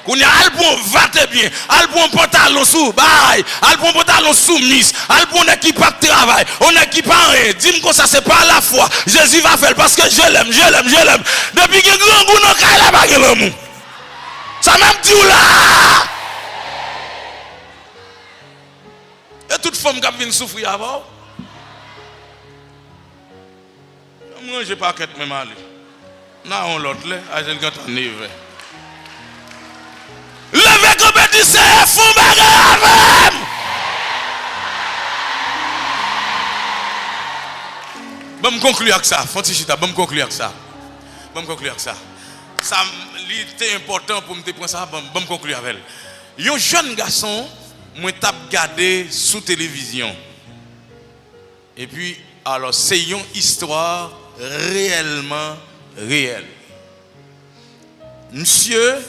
Qu'on y a album vate bien, album pantalon sous bail, album pantalon sous mis, album équipe de travail, on équipe en rien. Dis-moi que ça c'est pas la foi. Jésus va faire parce que je l'aime. Depuis que grand goût non kay la bague l'amour. Ça même dit là. Et toute femme qui vient souffrir avant. Moi j'ai pas quête même aller. Non, on l'autre là, agent quand on est. Levez compétition, fou bagarre. Bon me conclure avec ça, Fontichita, bon me conclure avec ça. Ça c'était important pour me prendre ça, bon me conclure avec elle. Un jeune garçon, moi tape regarder sous télévision. Et puis alors c'est une histoire réellement réelle. Monsieur